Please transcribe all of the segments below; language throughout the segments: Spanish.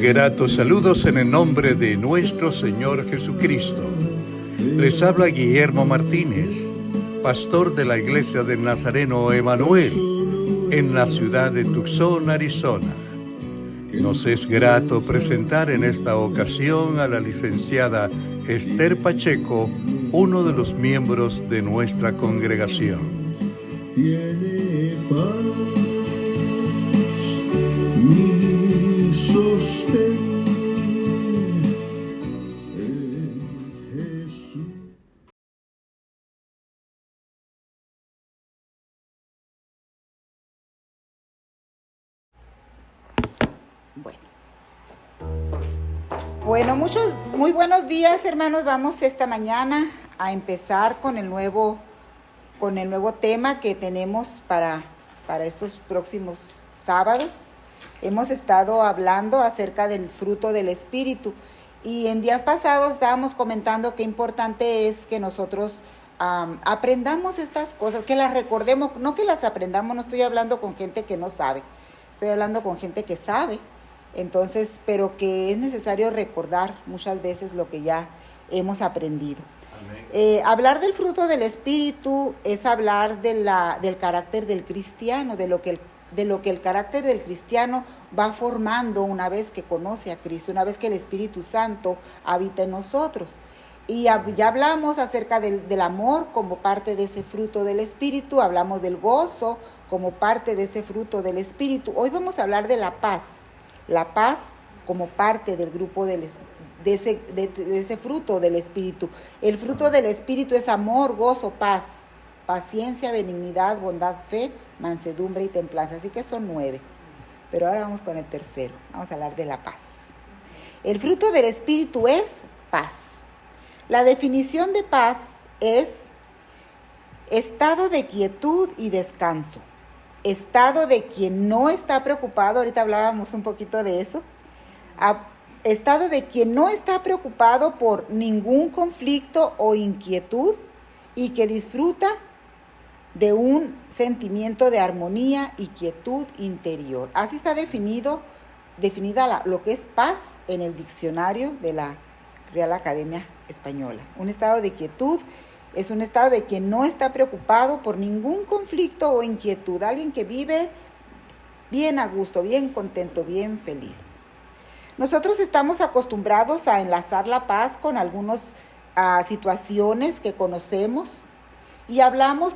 Gratos saludos en el nombre de nuestro Señor Jesucristo. Les habla Guillermo Martínez, pastor de la Iglesia del Nazareno Emanuel, en la ciudad de Tucson, Arizona. Nos es grato presentar en esta ocasión a la licenciada Esther Pacheco, uno de los miembros de nuestra congregación. Tiene paz, mi sostén es Jesús. Bueno, muy buenos días, hermanos. Vamos esta mañana a empezar con el nuevo tema que tenemos para estos próximos sábados. Hemos estado hablando acerca del fruto del Espíritu y en días pasados estábamos comentando qué importante es que nosotros aprendamos estas cosas, que las recordemos, no que las aprendamos. No estoy hablando con gente que no sabe, estoy hablando con gente que sabe. Entonces, pero que es necesario recordar muchas veces lo que ya hemos aprendido. Hablar del fruto del Espíritu es hablar del carácter del cristiano, de lo que el carácter del cristiano va formando una vez que conoce a Cristo, una vez que el Espíritu Santo habita en nosotros. Y ya hablamos acerca del amor como parte de ese fruto del Espíritu, hablamos del gozo como parte de ese fruto del Espíritu. Hoy vamos a hablar de la paz como parte del grupo de ese fruto del Espíritu. El fruto del Espíritu es amor, gozo, paz, paciencia, benignidad, bondad, fe, mansedumbre y templanza. Así que son 9. Pero ahora vamos con el tercero. Vamos a hablar de la paz. El fruto del Espíritu es paz. La definición de paz es estado de quietud y descanso. Estado de quien no está preocupado, ahorita hablábamos un poquito de eso. Estado de quien no está preocupado por ningún conflicto o inquietud y que disfruta de un sentimiento de armonía y quietud interior. Así está definida lo que es paz en el diccionario de la Real Academia Española. Un estado de quietud es un estado de quien no está preocupado por ningún conflicto o inquietud. Alguien que vive bien a gusto, bien contento, bien feliz. Nosotros estamos acostumbrados a enlazar la paz con algunas situaciones que conocemos. Y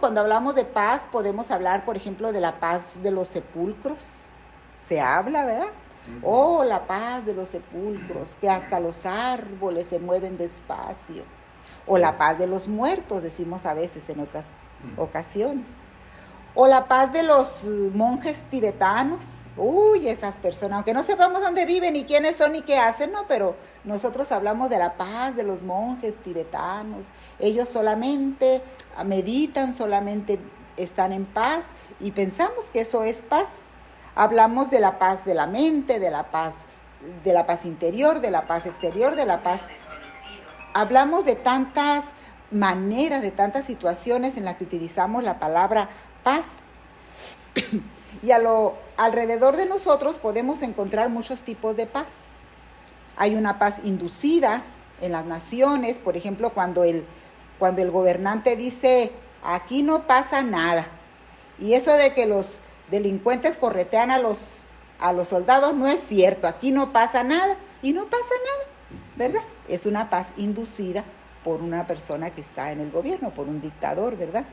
cuando hablamos de paz, podemos hablar, por ejemplo, de la paz de los sepulcros. Se habla, ¿verdad? Oh, la paz de los sepulcros, que hasta los árboles se mueven despacio. O la paz de los muertos, decimos a veces en otras ocasiones. O la paz de los monjes tibetanos. Uy, esas personas, aunque no sepamos dónde viven, ni quiénes son, ni qué hacen, ¿no? Pero nosotros hablamos de la paz de los monjes tibetanos. Ellos solamente meditan, solamente están en paz y pensamos que eso es paz. Hablamos de la paz de la mente, de la paz interior, de la paz exterior, de la paz. Hablamos de tantas maneras, de tantas situaciones en las que utilizamos la palabra paz. Y alrededor de nosotros podemos encontrar muchos tipos de paz. Hay una paz inducida en las naciones, por ejemplo, cuando el gobernante dice, aquí no pasa nada. Y eso de que los delincuentes corretean a los soldados no es cierto, aquí no pasa nada. Y no pasa nada, ¿verdad? Es una paz inducida por una persona que está en el gobierno, por un dictador, ¿verdad?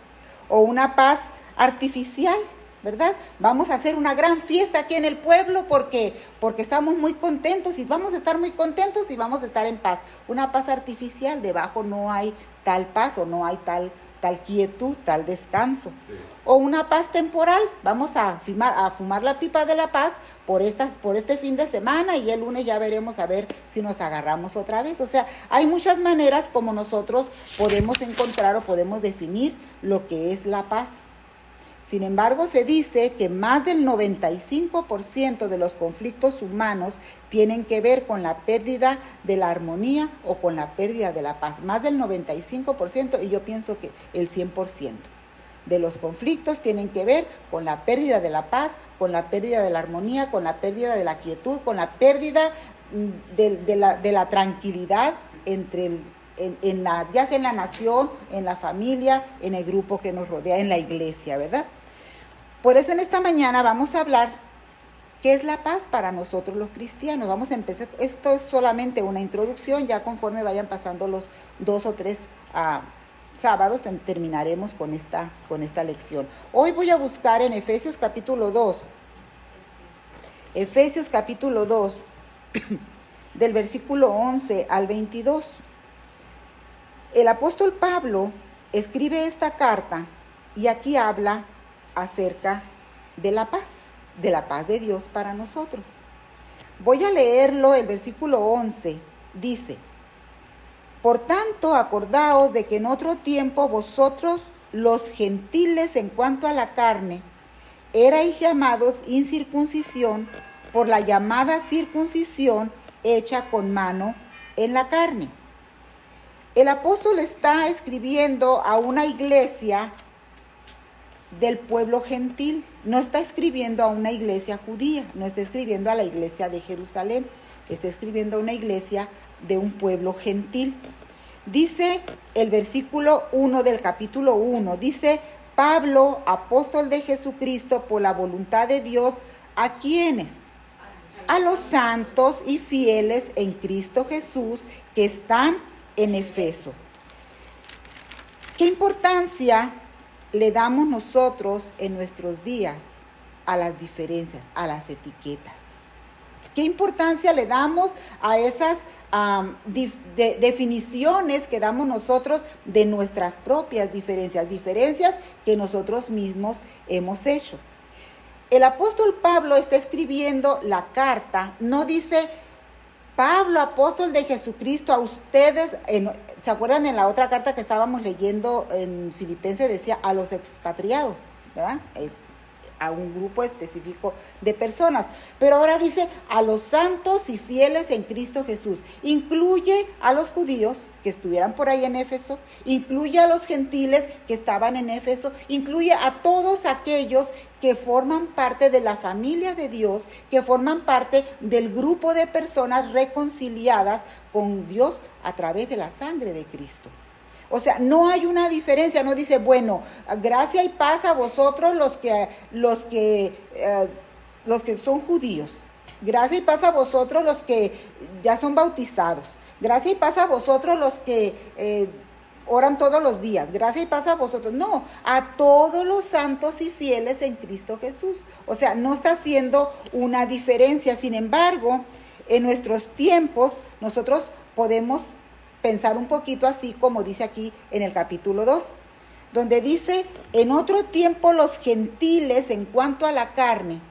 O una paz artificial, ¿verdad? Vamos a hacer una gran fiesta aquí en el pueblo porque estamos muy contentos y vamos a estar muy contentos y vamos a estar en paz. Una paz artificial, debajo no hay tal paz o no hay tal quietud, tal descanso. Sí. O una paz temporal, vamos a fumar la pipa de la paz por este fin de semana y el lunes ya veremos a ver si nos agarramos otra vez. O sea, hay muchas maneras como nosotros podemos encontrar o podemos definir lo que es la paz. Sin embargo, se dice que más del 95% de los conflictos humanos tienen que ver con la pérdida de la armonía o con la pérdida de la paz. Más del 95% y yo pienso que el 100%. de los conflictos tienen que ver con la pérdida de la paz, con la pérdida de la armonía, con la pérdida de la quietud, con la pérdida de la tranquilidad entre ya sea en la nación, en la familia, en el grupo que nos rodea, en la iglesia, ¿verdad? Por eso en esta mañana vamos a hablar qué es la paz para nosotros los cristianos. Vamos a empezar, esto es solamente una introducción, ya conforme vayan pasando los 2 o 3 sábados terminaremos con esta lección. Hoy voy a buscar en Efesios capítulo 2, del versículo 11 al 22. El apóstol Pablo escribe esta carta y aquí habla acerca de la paz de Dios para nosotros. Voy a leerlo, el versículo 11 dice: por tanto, acordaos de que en otro tiempo vosotros, los gentiles en cuanto a la carne, erais llamados incircuncisión por la llamada circuncisión hecha con mano en la carne. El apóstol está escribiendo a una iglesia del pueblo gentil, no está escribiendo a una iglesia judía, no está escribiendo a la iglesia de Jerusalén, está escribiendo a una iglesia de un pueblo gentil. Dice el versículo 1 del capítulo 1, dice: Pablo, apóstol de Jesucristo por la voluntad de Dios, ¿a quiénes? A los santos y fieles en Cristo Jesús que están en Efeso. ¿Qué importancia le damos nosotros en nuestros días a las diferencias, a las etiquetas? ¿Qué importancia le damos a esas definiciones que damos nosotros de nuestras propias diferencias que nosotros mismos hemos hecho? El apóstol Pablo está escribiendo la carta, no dice: Pablo, apóstol de Jesucristo, a ustedes, ¿se acuerdan en la otra carta que estábamos leyendo en Filipenses? Decía a los expatriados, ¿verdad? Es a un grupo específico de personas. Pero ahora dice a los santos y fieles en Cristo Jesús. Incluye a los judíos que estuvieran por ahí en Éfeso, incluye a los gentiles que estaban en Éfeso, incluye a todos aquellos que forman parte de la familia de Dios, que forman parte del grupo de personas reconciliadas con Dios a través de la sangre de Cristo. O sea, no hay una diferencia, no dice, bueno, gracia y paz a vosotros los que son judíos, gracia y paz a vosotros los que ya son bautizados, gracia y paz a vosotros los que oran todos los días, gracia y paz a vosotros. No, a todos los santos y fieles en Cristo Jesús. O sea, no está haciendo una diferencia. Sin embargo, en nuestros tiempos nosotros podemos pensar un poquito así como dice aquí en el capítulo 2, donde dice: en otro tiempo los gentiles en cuanto a la carne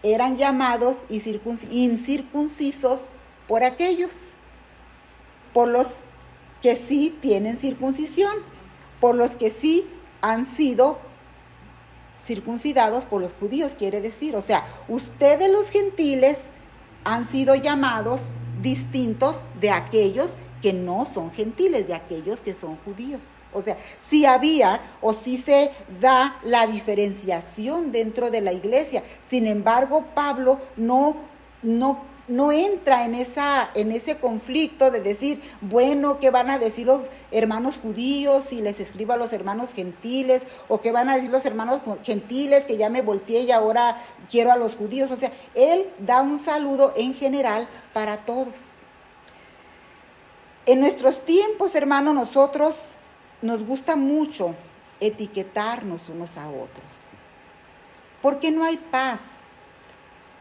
eran llamados incircuncisos por aquellos, por los que sí tienen circuncisión, por los que sí han sido circuncidados por los judíos, quiere decir. O sea, ustedes los gentiles han sido llamados distintos de aquellos que no son gentiles, de aquellos que son judíos. O sea, sí había o sí se da la diferenciación dentro de la iglesia. Sin embargo, Pablo no entra en ese conflicto de decir, bueno, ¿qué van a decir los hermanos judíos si les escribo a los hermanos gentiles? ¿O qué van a decir los hermanos gentiles que ya me volteé y ahora quiero a los judíos? O sea, él da un saludo en general para todos. En nuestros tiempos, hermanos, nosotros nos gusta mucho etiquetarnos unos a otros. Porque no hay paz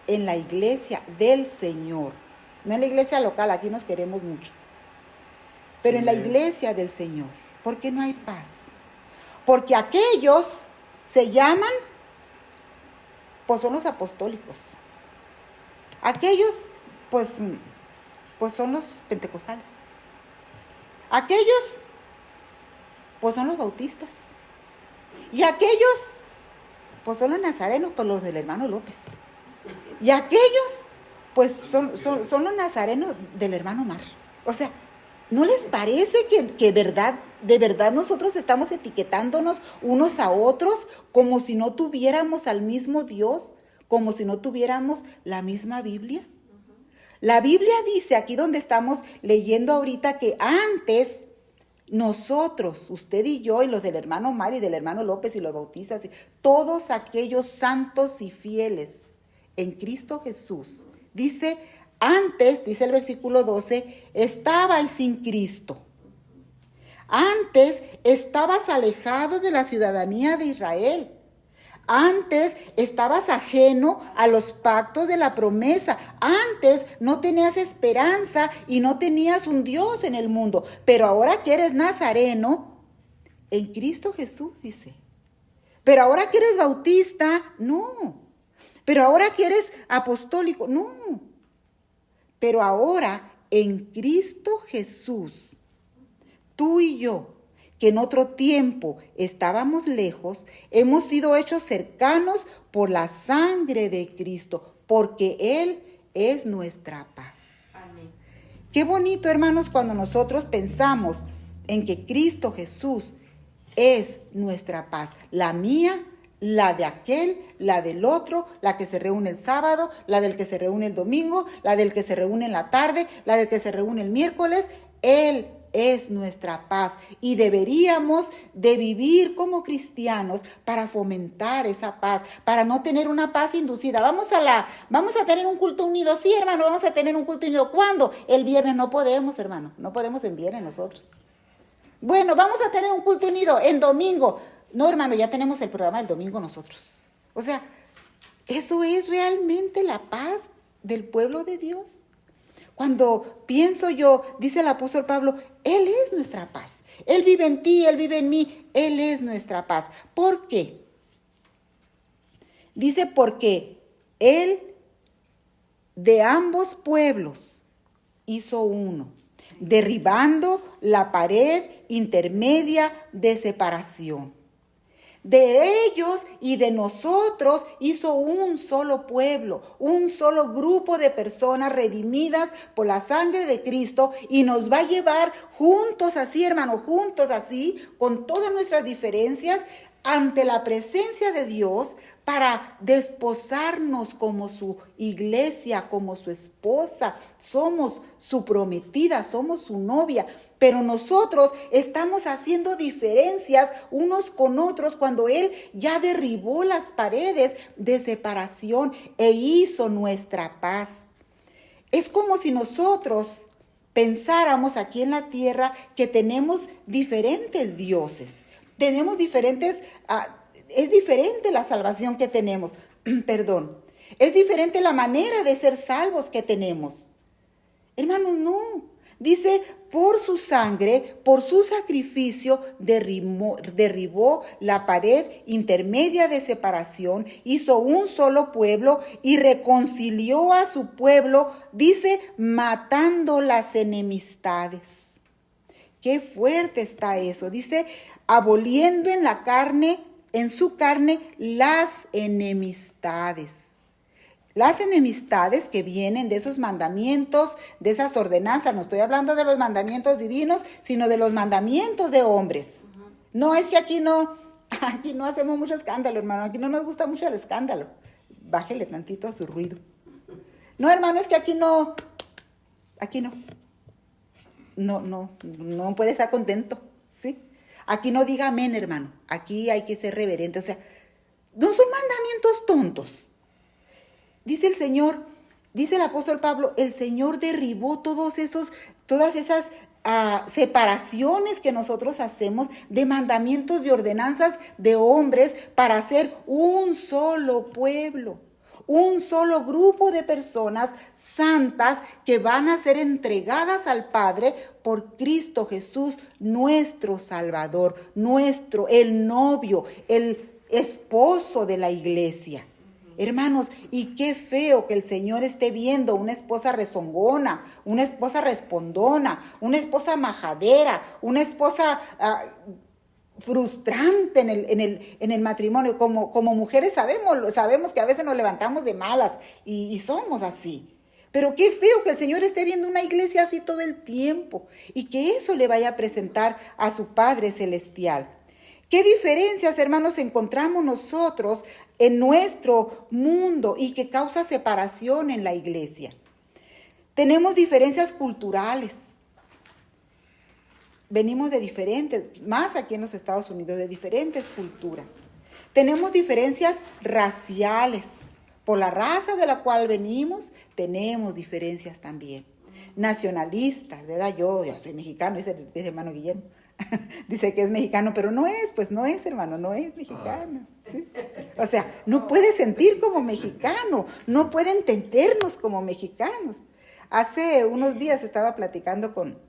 en la iglesia del Señor. No en la iglesia local, aquí nos queremos mucho. Pero en la iglesia del Señor. ¿Por qué no hay paz? Porque aquellos se llaman, pues son los apostólicos. Aquellos, pues son los pentecostales. Aquellos, pues son los bautistas. Y aquellos, pues son los nazarenos, pues los del hermano López. Y aquellos, pues son los nazarenos del hermano Mar. O sea, ¿No les parece que de verdad nosotros estamos etiquetándonos unos a otros como si no tuviéramos al mismo Dios, como si no tuviéramos la misma Biblia? La Biblia dice, aquí donde estamos leyendo ahorita, que antes nosotros, usted y yo, y los del hermano Mari, del hermano López y los bautistas, y todos aquellos santos y fieles en Cristo Jesús, dice, antes, dice el versículo 12, estabais sin Cristo. Antes estabas alejado de la ciudadanía de Israel. Antes estabas ajeno a los pactos de la promesa. Antes no tenías esperanza y no tenías un Dios en el mundo. Pero ahora que eres nazareno, en Cristo Jesús, dice. Pero ahora que eres bautista, no. Pero ahora que eres apostólico, no. Pero ahora en Cristo Jesús, tú y yo, que en otro tiempo estábamos lejos, hemos sido hechos cercanos por la sangre de Cristo, porque Él es nuestra paz. Amén. Qué bonito, hermanos, cuando nosotros pensamos en que Cristo Jesús es nuestra paz, la mía, la de aquel, la del otro, la que se reúne el sábado, la del que se reúne el domingo, la del que se reúne en la tarde, la del que se reúne el miércoles. Él es nuestra paz y deberíamos de vivir como cristianos para fomentar esa paz, para no tener una paz inducida. Vamos a tener un culto unido. Sí, hermano, vamos a tener un culto unido. ¿Cuándo? El viernes. No podemos, hermano, no podemos en viernes nosotros. Bueno, vamos a tener un culto unido en domingo. No, hermano, ya tenemos el programa del domingo nosotros. O sea, eso es realmente la paz del pueblo de Dios. Cuando pienso yo, dice el apóstol Pablo, Él es nuestra paz. Él vive en ti, Él vive en mí, Él es nuestra paz. ¿Por qué? Dice, porque Él de ambos pueblos hizo uno, derribando la pared intermedia de separación. De ellos y de nosotros hizo un solo pueblo, un solo grupo de personas redimidas por la sangre de Cristo, y nos va a llevar juntos así, hermano, juntos así, con todas nuestras diferencias, ante la presencia de Dios para desposarnos como su iglesia, como su esposa. Somos su prometida, somos su novia, pero nosotros estamos haciendo diferencias unos con otros cuando Él ya derribó las paredes de separación e hizo nuestra paz. Es como si nosotros pensáramos aquí en la tierra que tenemos diferentes dioses. Tenemos diferentes, es diferente la salvación que tenemos, perdón, es diferente la manera de ser salvos que tenemos. Hermanos, no, dice, por su sangre, por su sacrificio, derribó la pared intermedia de separación, hizo un solo pueblo y reconcilió a su pueblo, dice, matando las enemistades. Qué fuerte está eso, dice, aboliendo en su carne las enemistades. Las enemistades que vienen de esos mandamientos, de esas ordenanzas. No estoy hablando de los mandamientos divinos, sino de los mandamientos de hombres. No, es que aquí no hacemos mucho escándalo, hermano. Aquí no nos gusta mucho el escándalo. Bájele tantito a su ruido. No, hermano, es que aquí no. No puede estar contento, ¿sí? Aquí no diga amén, hermano. Aquí hay que ser reverente. O sea, no son mandamientos tontos. Dice el Señor, dice el apóstol Pablo, el Señor derribó todas esas separaciones que nosotros hacemos de mandamientos, de ordenanzas de hombres para hacer un solo pueblo. Un solo grupo de personas santas que van a ser entregadas al Padre por Cristo Jesús, nuestro Salvador, el novio, el esposo de la iglesia. Hermanos, y qué feo que el Señor esté viendo una esposa rezongona, una esposa respondona, una esposa majadera, una esposa frustrante en el matrimonio. Como mujeres sabemos que a veces nos levantamos de malas y somos así. Pero qué feo que el Señor esté viendo una iglesia así todo el tiempo y que eso le vaya a presentar a su Padre Celestial. ¿Qué diferencias, hermanos, encontramos nosotros en nuestro mundo y que causa separación en la iglesia? Tenemos diferencias culturales. Venimos de diferentes, más aquí en los Estados Unidos, de diferentes culturas. Tenemos diferencias raciales. Por la raza de la cual venimos, tenemos diferencias también. Nacionalistas, ¿verdad? Yo soy mexicano, dice hermano Guillermo. Dice que es mexicano, pero no es, pues no es, hermano, no es mexicano. ¿Sí? O sea, no puede sentir como mexicano, no puede entendernos como mexicanos. Hace unos días estaba platicando con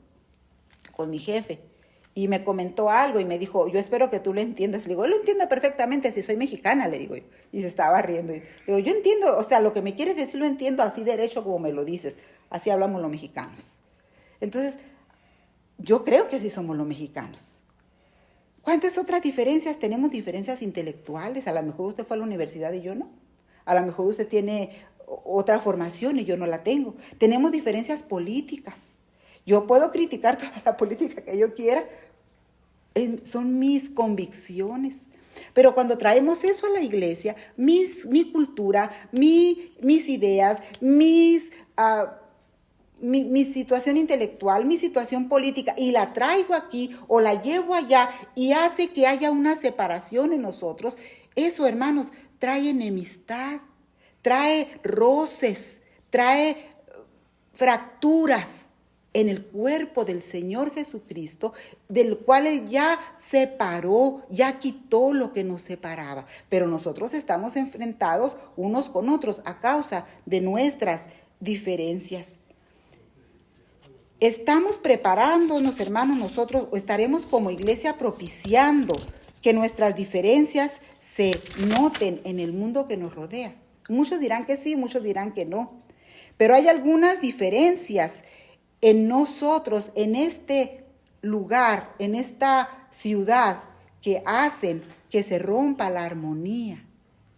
mi jefe y me comentó algo y me dijo, yo espero que tú lo entiendas. Le digo, yo lo entiendo perfectamente si soy mexicana, le digo yo. Y se estaba riendo. Le digo, yo entiendo, o sea, lo que me quieres decir lo entiendo así derecho como me lo dices. Así hablamos los mexicanos. Entonces, yo creo que así somos los mexicanos. ¿Cuántas otras diferencias? Tenemos diferencias intelectuales. A lo mejor usted fue a la universidad y yo no. A lo mejor usted tiene otra formación y yo no la tengo. Tenemos diferencias políticas. Yo puedo criticar toda la política que yo quiera. Son mis convicciones. Pero cuando traemos eso a la iglesia, mi cultura, mis ideas, mi situación intelectual, mi situación política, y la traigo aquí o la llevo allá y hace que haya una separación en nosotros, eso, hermanos, trae enemistad, trae roces, trae fracturas en el cuerpo del Señor Jesucristo, del cual Él ya separó, ya quitó lo que nos separaba. Pero nosotros estamos enfrentados unos con otros a causa de nuestras diferencias. Estamos preparándonos, hermanos, nosotros, o estaremos como iglesia propiciando que nuestras diferencias se noten en el mundo que nos rodea. Muchos dirán que sí, muchos dirán que no. Pero hay algunas diferencias en nosotros, en este lugar, en esta ciudad, que hacen que se rompa la armonía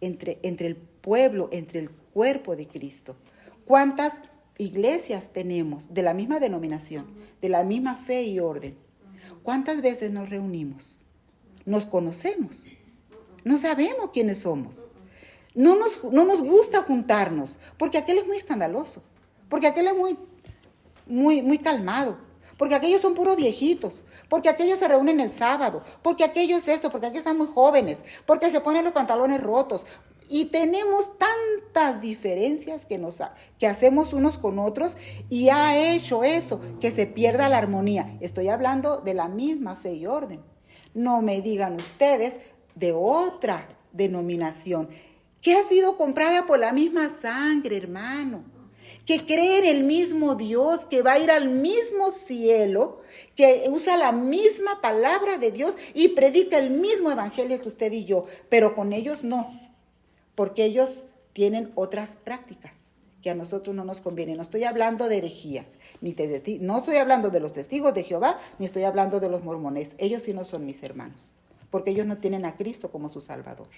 entre el pueblo, entre el cuerpo de Cristo. ¿Cuántas iglesias tenemos de la misma denominación, de la misma fe y orden? ¿Cuántas veces nos reunimos? Nos conocemos, no sabemos quiénes somos. No nos gusta juntarnos, porque aquel es muy escandaloso, porque aquel es muy calmado, porque aquellos son puros viejitos, porque aquellos se reúnen el sábado, porque aquellos esto, porque aquellos están muy jóvenes, porque se ponen los pantalones rotos. Y tenemos tantas diferencias que hacemos unos con otros, y ha hecho eso, que se pierda la armonía. Estoy hablando de la misma fe y orden. No me digan ustedes de otra denominación que ha sido comprada por la misma sangre, hermano, que cree en el mismo Dios, que va a ir al mismo cielo, que usa la misma palabra de Dios y predica el mismo evangelio que usted y yo, pero con ellos no, porque ellos tienen otras prácticas que a nosotros no nos convienen. No estoy hablando de herejías, no estoy hablando de los testigos de Jehová, ni estoy hablando de los mormones. Ellos sí no son mis hermanos, porque ellos no tienen a Cristo como su Salvador.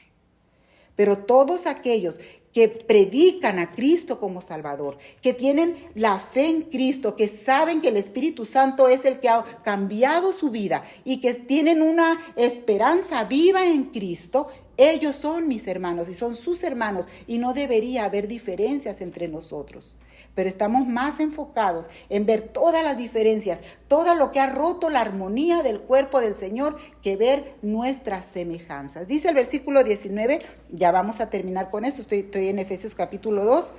Pero todos aquellos que predican a Cristo como Salvador, que tienen la fe en Cristo, que saben que el Espíritu Santo es el que ha cambiado su vida y que tienen una esperanza viva en Cristo, ellos son mis hermanos y son sus hermanos, y no debería haber diferencias entre nosotros. Pero estamos más enfocados en ver todas las diferencias, todo lo que ha roto la armonía del cuerpo del Señor, que ver nuestras semejanzas. Dice el versículo 19, ya vamos a terminar con esto, estoy en Efesios capítulo 2.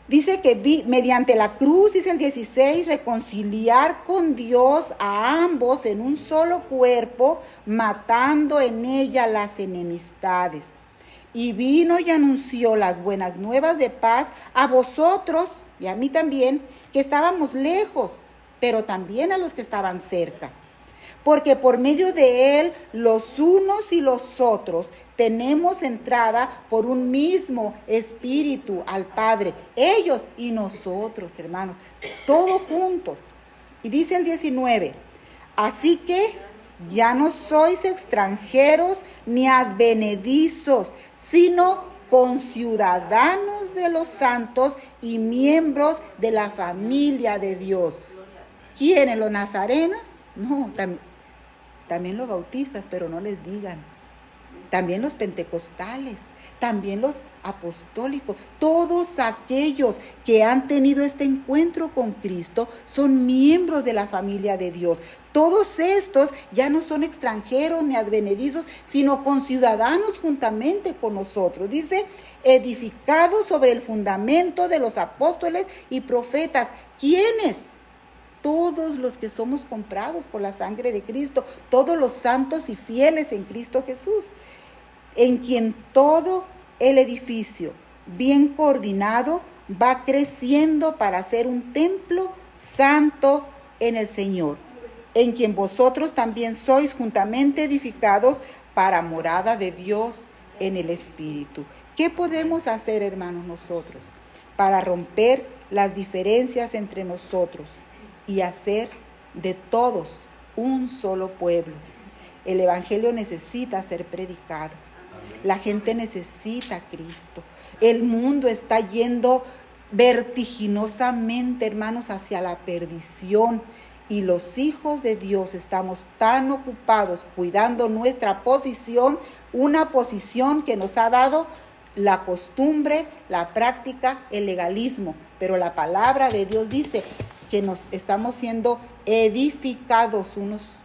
Dice que mediante la cruz, dice el 16, reconciliar con Dios a ambos en un solo cuerpo, matando en ella las enemistades. Y vino y anunció las buenas nuevas de paz a vosotros y a mí también, que estábamos lejos, pero también a los que estaban cerca. Porque por medio de él, los unos y los otros, tenemos entrada por un mismo espíritu al Padre. Ellos y nosotros, hermanos, todos juntos. Y dice el 19, así que ya no sois extranjeros ni advenedizos, sino conciudadanos de los santos y miembros de la familia de Dios. ¿Quiénes? ¿Los nazarenos? No, también los bautistas, pero no les digan. También los pentecostales, también los apostólicos, todos aquellos que han tenido este encuentro con Cristo son miembros de la familia de Dios. Todos estos ya no son extranjeros ni advenedizos, sino conciudadanos juntamente con nosotros. Dice, edificados sobre el fundamento de los apóstoles y profetas. ¿Quiénes? Todos los que somos comprados por la sangre de Cristo, todos los santos y fieles en Cristo Jesús, en quien todo el edificio, bien coordinado, va creciendo para ser un templo santo en el Señor, en quien vosotros también sois juntamente edificados para morada de Dios en el Espíritu. ¿Qué podemos hacer, hermanos, nosotros para romper las diferencias entre nosotros y hacer de todos un solo pueblo? El Evangelio necesita ser predicado. La gente necesita a Cristo. El mundo está yendo vertiginosamente, hermanos, hacia la perdición. Y los hijos de Dios estamos tan ocupados cuidando nuestra posición, una posición que nos ha dado la costumbre, la práctica, el legalismo. Pero la palabra de Dios dice que nos estamos siendo edificados unos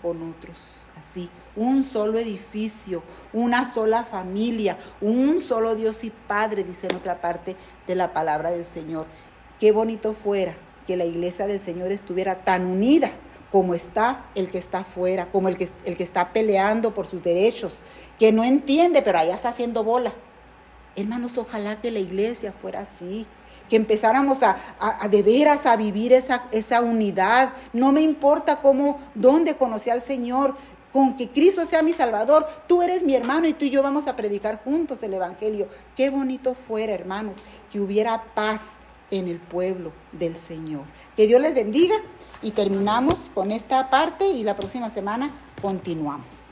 con otros. Así, un solo edificio, una sola familia, un solo Dios y Padre, dice en otra parte de la palabra del Señor. Qué bonito fuera que la iglesia del Señor estuviera tan unida como está el que está afuera, como el que está peleando por sus derechos, que no entiende, pero allá está haciendo bola. Hermanos, ojalá que la iglesia fuera así, que empezáramos a de veras a vivir esa unidad. No me importa dónde conocí al Señor, con que Cristo sea mi Salvador, tú eres mi hermano y tú y yo vamos a predicar juntos el Evangelio. Qué bonito fuera, hermanos, que hubiera paz en el pueblo del Señor. Que Dios les bendiga y terminamos con esta parte y la próxima semana continuamos.